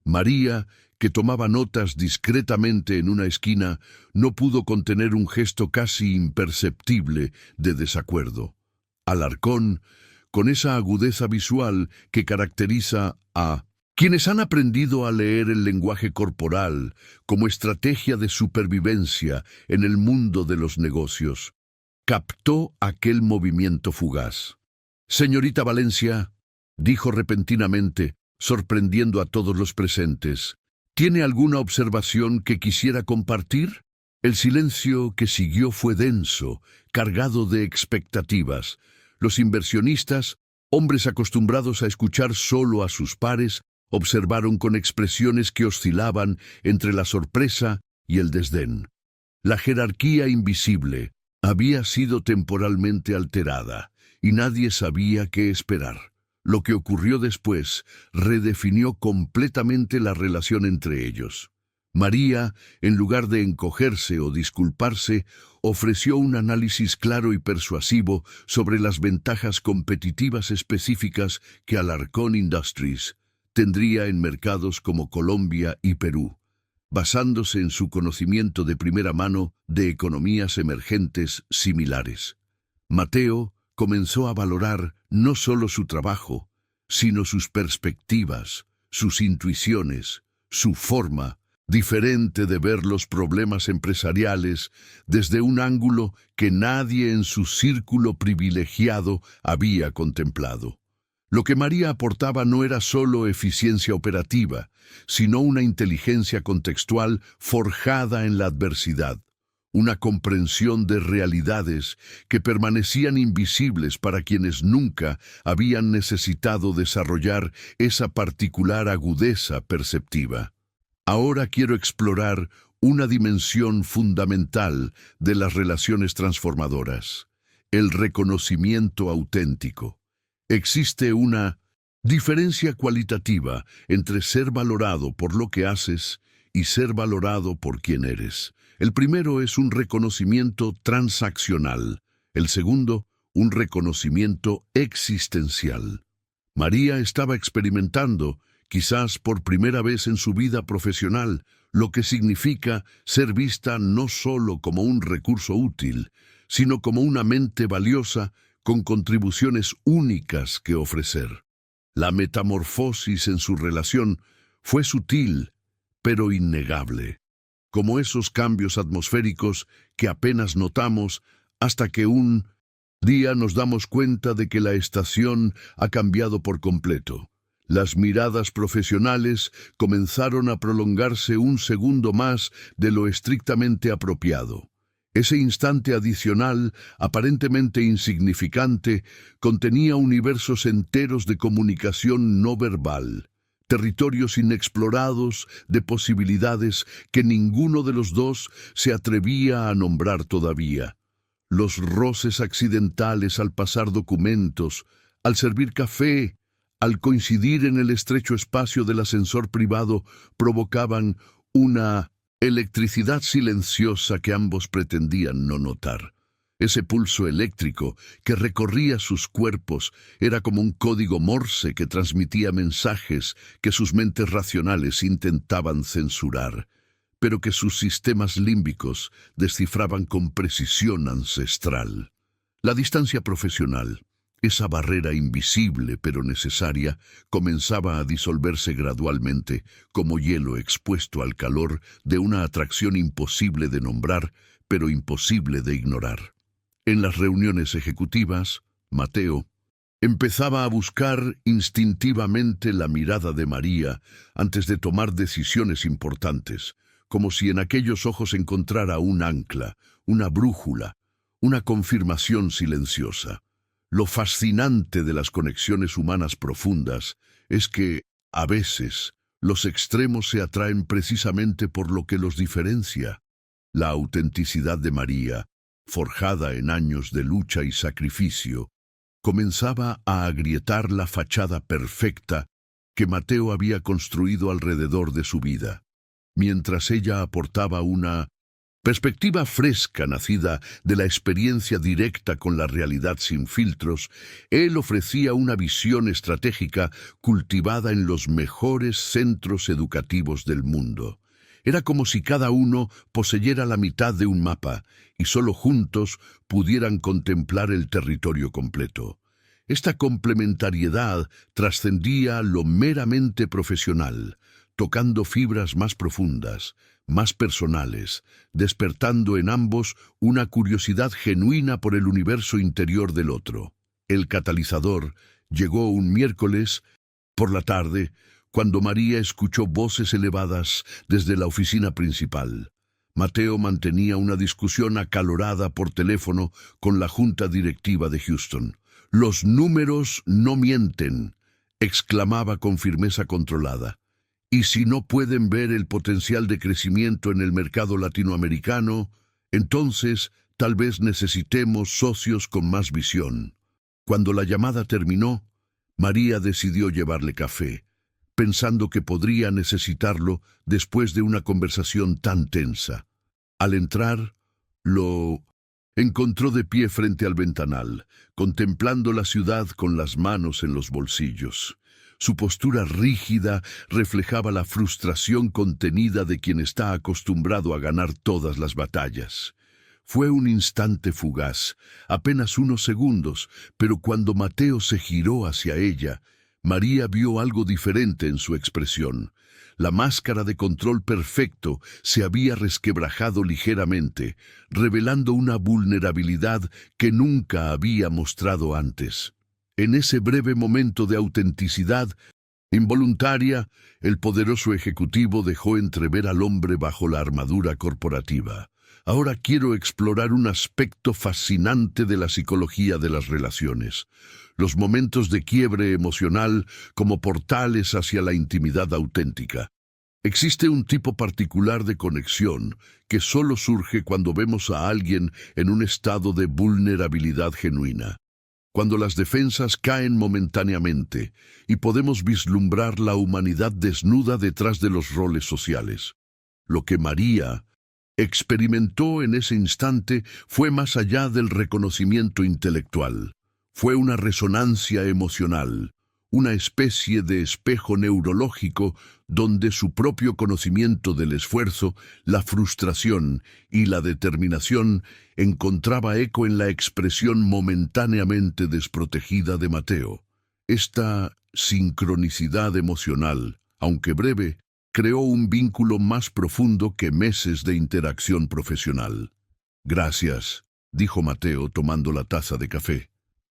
María, que tomaba notas discretamente en una esquina, no pudo contener un gesto casi imperceptible de desacuerdo. Alarcón, con esa agudeza visual que caracteriza a quienes han aprendido a leer el lenguaje corporal como estrategia de supervivencia en el mundo de los negocios, captó aquel movimiento fugaz. «Señorita Valencia», dijo repentinamente, sorprendiendo a todos los presentes, «¿tiene alguna observación que quisiera compartir?» El silencio que siguió fue denso, cargado de expectativas. Los inversionistas, hombres acostumbrados a escuchar solo a sus pares, observaron con expresiones que oscilaban entre la sorpresa y el desdén. La jerarquía invisible había sido temporalmente alterada, y nadie sabía qué esperar. Lo que ocurrió después redefinió completamente la relación entre ellos. María, en lugar de encogerse o disculparse, ofreció un análisis claro y persuasivo sobre las ventajas competitivas específicas que Alarcón Industries tendría en mercados como Colombia y Perú, basándose en su conocimiento de primera mano de economías emergentes similares. Mateo comenzó a valorar no solo su trabajo, sino sus perspectivas, sus intuiciones, su forma diferente de ver los problemas empresariales desde un ángulo que nadie en su círculo privilegiado había contemplado. Lo que María aportaba no era solo eficiencia operativa, sino una inteligencia contextual forjada en la adversidad, una comprensión de realidades que permanecían invisibles para quienes nunca habían necesitado desarrollar esa particular agudeza perceptiva. Ahora quiero explorar una dimensión fundamental de las relaciones transformadoras: el reconocimiento auténtico. Existe una diferencia cualitativa entre ser valorado por lo que haces y ser valorado por quien eres. El primero es un reconocimiento transaccional, el segundo, un reconocimiento existencial. María estaba experimentando, quizás por primera vez en su vida profesional, lo que significa ser vista no solo como un recurso útil, sino como una mente valiosa con contribuciones únicas que ofrecer. La metamorfosis en su relación fue sutil, pero innegable, como esos cambios atmosféricos que apenas notamos hasta que un día nos damos cuenta de que la estación ha cambiado por completo. Las miradas profesionales comenzaron a prolongarse un segundo más de lo estrictamente apropiado. Ese instante adicional, aparentemente insignificante, contenía universos enteros de comunicación no verbal, territorios inexplorados de posibilidades que ninguno de los dos se atrevía a nombrar todavía. Los roces accidentales al pasar documentos, al servir café, al coincidir en el estrecho espacio del ascensor privado, provocaban una electricidad silenciosa que ambos pretendían no notar. Ese pulso eléctrico que recorría sus cuerpos era como un código Morse que transmitía mensajes que sus mentes racionales intentaban censurar, pero que sus sistemas límbicos descifraban con precisión ancestral. La distancia profesional, esa barrera invisible pero necesaria, comenzaba a disolverse gradualmente, como hielo expuesto al calor de una atracción imposible de nombrar, pero imposible de ignorar. En las reuniones ejecutivas, Mateo, Empezaba a buscar instintivamente la mirada de María antes de tomar decisiones importantes, como si en aquellos ojos encontrara un ancla, una brújula, una confirmación silenciosa. Lo fascinante de las conexiones humanas profundas es que, a veces, los extremos se atraen precisamente por lo que los diferencia. La autenticidad de María, forjada en años de lucha y sacrificio, comenzaba a agrietar la fachada perfecta que Mateo había construido alrededor de su vida, mientras ella aportaba una perspectiva fresca nacida de la experiencia directa con la realidad sin filtros. Él ofrecía una visión estratégica cultivada en los mejores centros educativos del mundo. Era como si cada uno poseyera la mitad de un mapa y solo juntos pudieran contemplar el territorio completo. Esta complementariedad trascendía lo meramente profesional, tocando fibras más profundas, más personales, despertando en ambos una curiosidad genuina por el universo interior del otro. El catalizador llegó un miércoles por la tarde, cuando María escuchó voces elevadas desde la oficina principal. Mateo mantenía una discusión acalorada por teléfono con la junta directiva de Houston. «Los números no mienten», exclamaba con firmeza controlada. «Y si no pueden ver el potencial de crecimiento en el mercado latinoamericano, entonces tal vez necesitemos socios con más visión». Cuando la llamada terminó, María decidió llevarle café, pensando que podría necesitarlo después de una conversación tan tensa. Al entrar, lo encontró de pie frente al ventanal, contemplando la ciudad con las manos en los bolsillos. Su postura rígida reflejaba la frustración contenida de quien está acostumbrado a ganar todas las batallas. Fue un instante fugaz, apenas unos segundos, pero cuando Mateo se giró hacia ella, María vio algo diferente en su expresión. La máscara de control perfecto se había resquebrajado ligeramente, revelando una vulnerabilidad que nunca había mostrado antes. En ese breve momento de autenticidad involuntaria, el poderoso ejecutivo dejó entrever al hombre bajo la armadura corporativa. Ahora quiero explorar un aspecto fascinante de la psicología de las relaciones. Los momentos de quiebre emocional como portales hacia la intimidad auténtica. Existe un tipo particular de conexión que solo surge cuando vemos a alguien en un estado de vulnerabilidad genuina. Cuando las defensas caen momentáneamente y podemos vislumbrar la humanidad desnuda detrás de los roles sociales. Lo que María experimentó en ese instante fue más allá del reconocimiento intelectual. Fue una resonancia emocional, una especie de espejo neurológico donde su propio conocimiento del esfuerzo, la frustración y la determinación encontraba eco en la expresión momentáneamente desprotegida de Mateo. Esta sincronicidad emocional, aunque breve, creó un vínculo más profundo que meses de interacción profesional. «Gracias», dijo Mateo tomando la taza de café.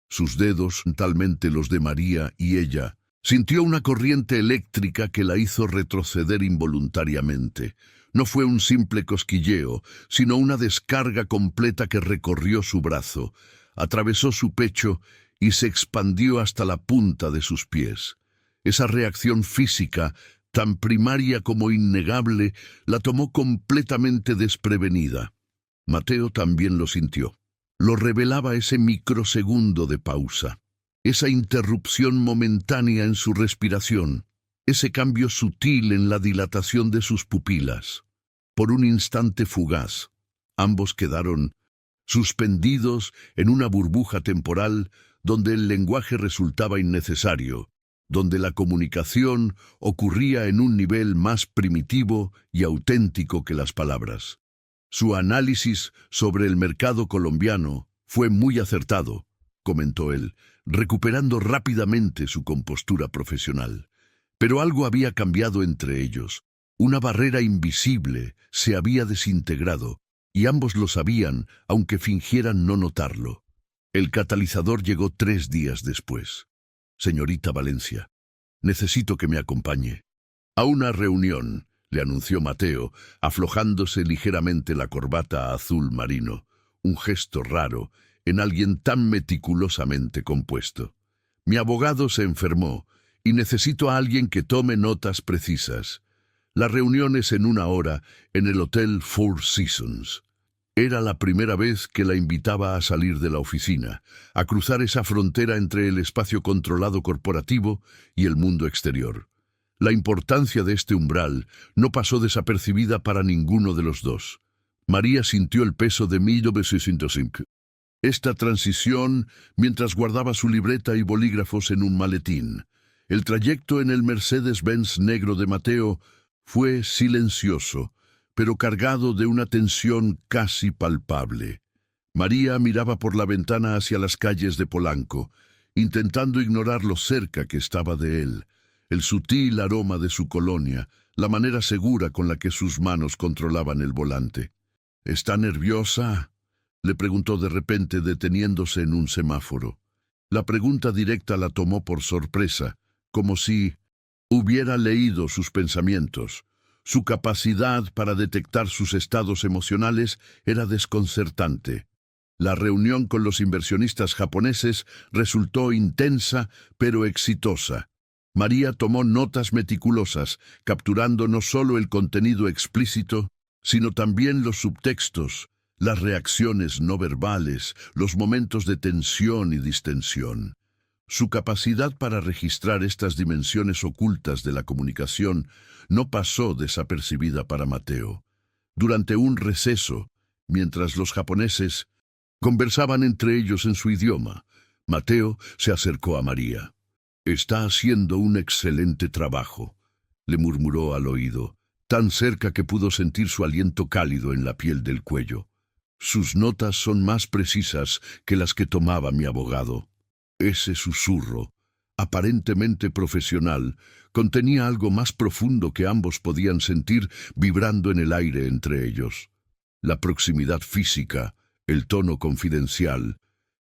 Sus dedos, talmente los de María y ella, sintió una corriente eléctrica que la hizo retroceder involuntariamente. No fue un simple cosquilleo, sino una descarga completa que recorrió su brazo, atravesó su pecho y se expandió hasta la punta de sus pies. Esa reacción física, tan primaria como innegable, la tomó completamente desprevenida. Mateo también lo sintió. Lo revelaba ese microsegundo de pausa, esa interrupción momentánea en su respiración, ese cambio sutil en la dilatación de sus pupilas. Por un instante fugaz, ambos quedaron suspendidos en una burbuja temporal donde el lenguaje resultaba innecesario, donde la comunicación ocurría en un nivel más primitivo y auténtico que las palabras. Su análisis sobre el mercado colombiano fue muy acertado, comentó él, recuperando rápidamente su compostura profesional. Pero algo había cambiado entre ellos. Una barrera invisible se había desintegrado, y ambos lo sabían, aunque fingieran no notarlo. El catalizador llegó 3 días después. Señorita Valencia, necesito que me acompañe. A una reunión, le anunció Mateo, aflojándose ligeramente la corbata azul marino, un gesto raro en alguien tan meticulosamente compuesto. Mi abogado se enfermó y necesito a alguien que tome notas precisas. La reunión es en 1 hora en el Hotel Four Seasons. Era la primera vez que la invitaba a salir de la oficina, a cruzar esa frontera entre el espacio controlado corporativo y el mundo exterior. La importancia de este umbral no pasó desapercibida para ninguno de los dos. María sintió el peso de 1905. Esta transición mientras guardaba su libreta y bolígrafos en un maletín. El trayecto en el Mercedes-Benz negro de Mateo fue silencioso, pero cargado de una tensión casi palpable. María miraba por la ventana hacia las calles de Polanco, intentando ignorar lo cerca que estaba de él, el sutil aroma de su colonia, la manera segura con la que sus manos controlaban el volante. ¿Está nerviosa?, le preguntó de repente, deteniéndose en un semáforo. La pregunta directa la tomó por sorpresa, como si hubiera leído sus pensamientos. Su capacidad para detectar sus estados emocionales era desconcertante. La reunión con los inversionistas japoneses resultó intensa pero exitosa. María tomó notas meticulosas, capturando no solo el contenido explícito, sino también los subtextos, las reacciones no verbales, los momentos de tensión y distensión. Su capacidad para registrar estas dimensiones ocultas de la comunicación no pasó desapercibida para Mateo. Durante un receso, mientras los japoneses conversaban entre ellos en su idioma, Mateo se acercó a María. «Está haciendo un excelente trabajo», le murmuró al oído, tan cerca que pudo sentir su aliento cálido en la piel del cuello. «Sus notas son más precisas que las que tomaba mi abogado». Ese susurro, aparentemente profesional, contenía algo más profundo que ambos podían sentir vibrando en el aire entre ellos. La proximidad física, el tono confidencial,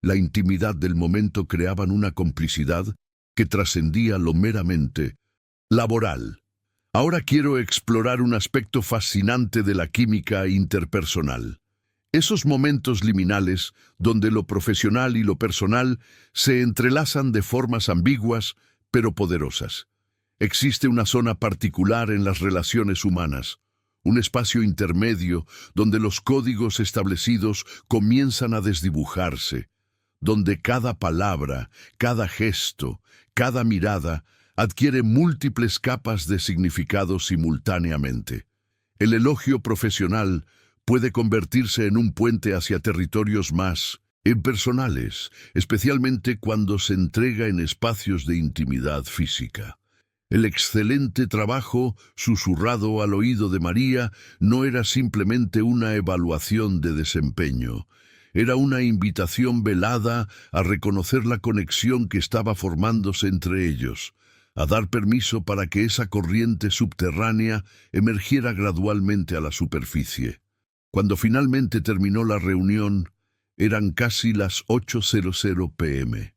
la intimidad del momento creaban una complicidad que trascendía lo meramente laboral. Ahora quiero explorar un aspecto fascinante de la química interpersonal. Esos momentos liminales donde lo profesional y lo personal se entrelazan de formas ambiguas pero poderosas. Existe una zona particular en las relaciones humanas, un espacio intermedio donde los códigos establecidos comienzan a desdibujarse, donde cada palabra, cada gesto, cada mirada adquiere múltiples capas de significado simultáneamente. El elogio profesional puede convertirse en un puente hacia territorios más impersonales, especialmente cuando se entrega en espacios de intimidad física. El excelente trabajo, susurrado al oído de María, no era simplemente una evaluación de desempeño. Era una invitación velada a reconocer la conexión que estaba formándose entre ellos, a dar permiso para que esa corriente subterránea emergiera gradualmente a la superficie. Cuando finalmente terminó la reunión, eran casi las 8:00 p.m.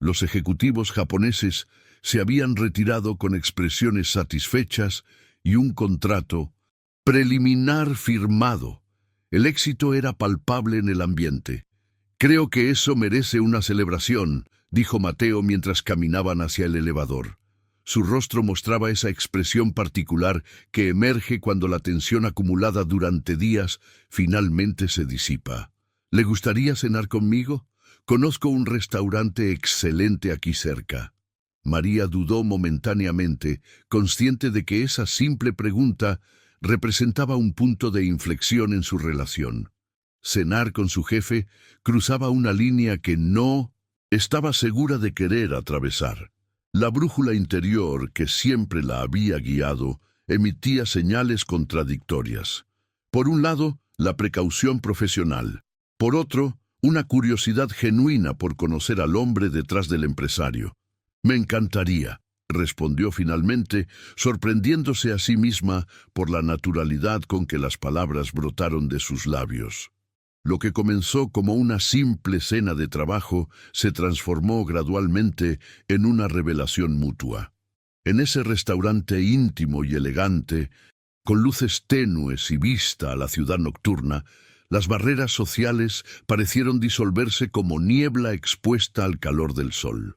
Los ejecutivos japoneses se habían retirado con expresiones satisfechas y un contrato preliminar firmado. El éxito era palpable en el ambiente. «Creo que eso merece una celebración», dijo Mateo mientras caminaban hacia el elevador. Su rostro mostraba esa expresión particular que emerge cuando la tensión acumulada durante días finalmente se disipa. «¿Le gustaría cenar conmigo? Conozco un restaurante excelente aquí cerca». María dudó momentáneamente, consciente de que esa simple pregunta representaba un punto de inflexión en su relación. Cenar con su jefe cruzaba una línea que no estaba segura de querer atravesar. La brújula interior que siempre la había guiado emitía señales contradictorias. Por un lado, la precaución profesional. Por otro, una curiosidad genuina por conocer al hombre detrás del empresario. «Me encantaría», respondió finalmente, sorprendiéndose a sí misma por la naturalidad con que las palabras brotaron de sus labios. Lo que comenzó como una simple cena de trabajo se transformó gradualmente en una revelación mutua. En ese restaurante íntimo y elegante, con luces tenues y vista a la ciudad nocturna, las barreras sociales parecieron disolverse como niebla expuesta al calor del sol.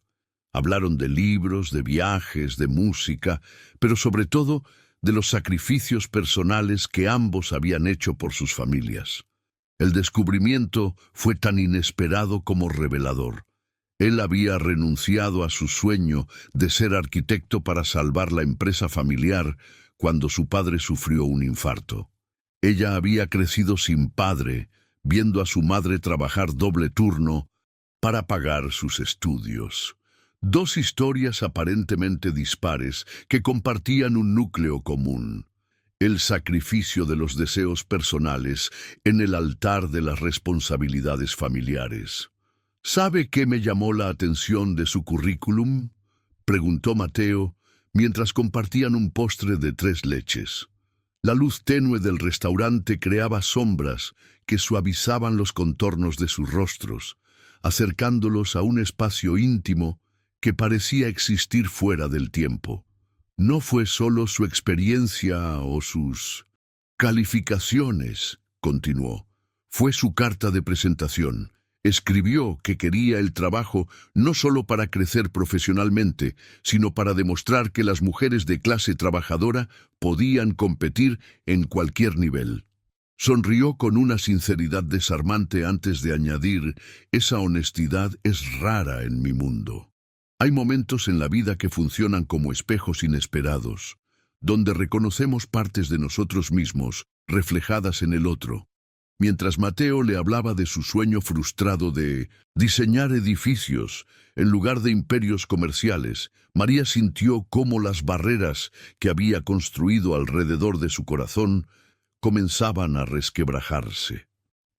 Hablaron de libros, de viajes, de música, pero sobre todo de los sacrificios personales que ambos habían hecho por sus familias. El descubrimiento fue tan inesperado como revelador. Él había renunciado a su sueño de ser arquitecto para salvar la empresa familiar cuando su padre sufrió un infarto. Ella había crecido sin padre, viendo a su madre trabajar doble turno para pagar sus estudios. Dos historias aparentemente dispares que compartían un núcleo común: el sacrificio de los deseos personales en el altar de las responsabilidades familiares. ¿Sabe qué me llamó la atención de su currículum?, preguntó Mateo mientras compartían un postre de 3 leches. La luz tenue del restaurante creaba sombras que suavizaban los contornos de sus rostros, acercándolos a un espacio íntimo que parecía existir fuera del tiempo. No fue solo su experiencia o sus calificaciones, continuó. Fue su carta de presentación. Escribió que quería el trabajo no solo para crecer profesionalmente, sino para demostrar que las mujeres de clase trabajadora podían competir en cualquier nivel. Sonrió con una sinceridad desarmante antes de añadir: esa honestidad es rara en mi mundo. Hay momentos en la vida que funcionan como espejos inesperados, donde reconocemos partes de nosotros mismos reflejadas en el otro. Mientras Mateo le hablaba de su sueño frustrado de diseñar edificios en lugar de imperios comerciales, María sintió cómo las barreras que había construido alrededor de su corazón comenzaban a resquebrajarse.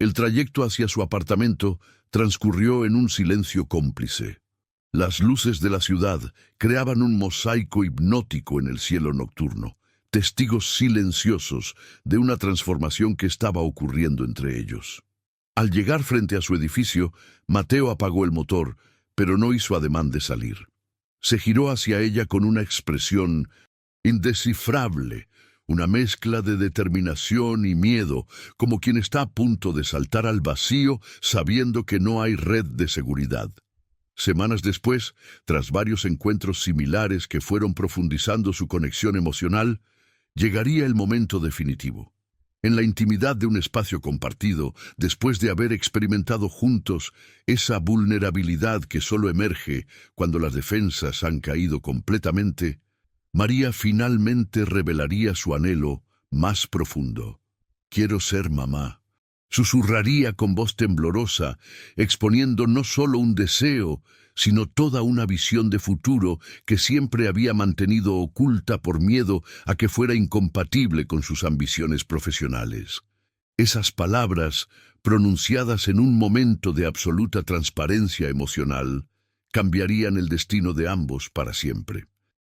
El trayecto hacia su apartamento transcurrió en un silencio cómplice. Las luces de la ciudad creaban un mosaico hipnótico en el cielo nocturno, testigos silenciosos de una transformación que estaba ocurriendo entre ellos. Al llegar frente a su edificio, Mateo apagó el motor, pero no hizo ademán de salir. Se giró hacia ella con una expresión indescifrable, una mezcla de determinación y miedo, como quien está a punto de saltar al vacío sabiendo que no hay red de seguridad. Semanas después, tras varios encuentros similares que fueron profundizando su conexión emocional, llegaría el momento definitivo. En la intimidad de un espacio compartido, después de haber experimentado juntos esa vulnerabilidad que solo emerge cuando las defensas han caído completamente, María finalmente revelaría su anhelo más profundo. Quiero ser mamá. Susurraría con voz temblorosa, exponiendo no solo un deseo, sino toda una visión de futuro que siempre había mantenido oculta por miedo a que fuera incompatible con sus ambiciones profesionales. Esas palabras, pronunciadas en un momento de absoluta transparencia emocional, cambiarían el destino de ambos para siempre.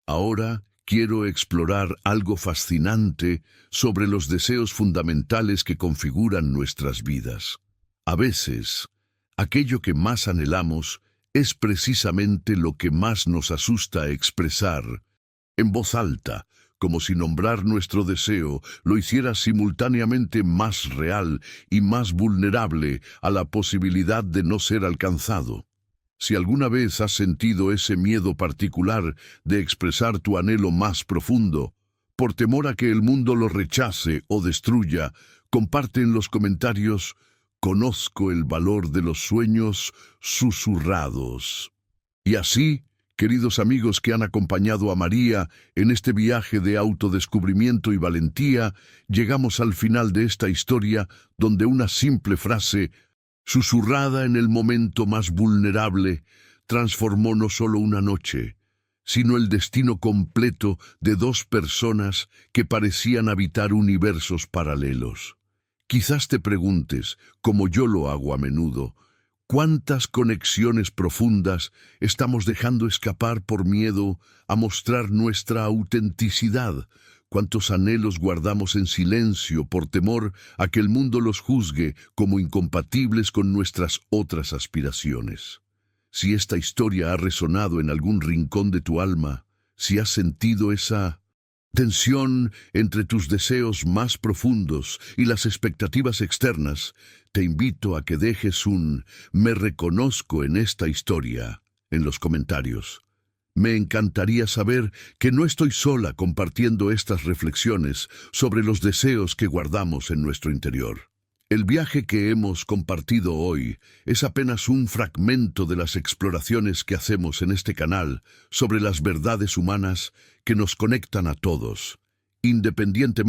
Ahora quiero explorar algo fascinante sobre los deseos fundamentales que configuran nuestras vidas. A veces, aquello que más anhelamos es precisamente lo que más nos asusta expresar, en voz alta, como si nombrar nuestro deseo lo hiciera simultáneamente más real y más vulnerable a la posibilidad de no ser alcanzado. Si alguna vez has sentido ese miedo particular de expresar tu anhelo más profundo, por temor a que el mundo lo rechace o destruya, comparte en los comentarios: conozco el valor de los sueños susurrados. Y así, queridos amigos que han acompañado a María en este viaje de autodescubrimiento y valentía, llegamos al final de esta historia donde una simple frase, susurrada en el momento más vulnerable, transformó no solo una noche, sino el destino completo de dos personas que parecían habitar universos paralelos. Quizás te preguntes, como yo lo hago a menudo, ¿cuántas conexiones profundas estamos dejando escapar por miedo a mostrar nuestra autenticidad? cuántos anhelos guardamos en silencio por temor a que el mundo los juzgue como incompatibles con nuestras otras aspiraciones. Si esta historia ha resonado en algún rincón de tu alma, si has sentido esa tensión entre tus deseos más profundos y las expectativas externas, te invito a que dejes un "me reconozco en esta historia" en los comentarios. Me encantaría saber que no estoy sola compartiendo estas reflexiones sobre los deseos que guardamos en nuestro interior. El viaje que hemos compartido hoy es apenas un fragmento de las exploraciones que hacemos en este canal sobre las verdades humanas que nos conectan a todos, independientemente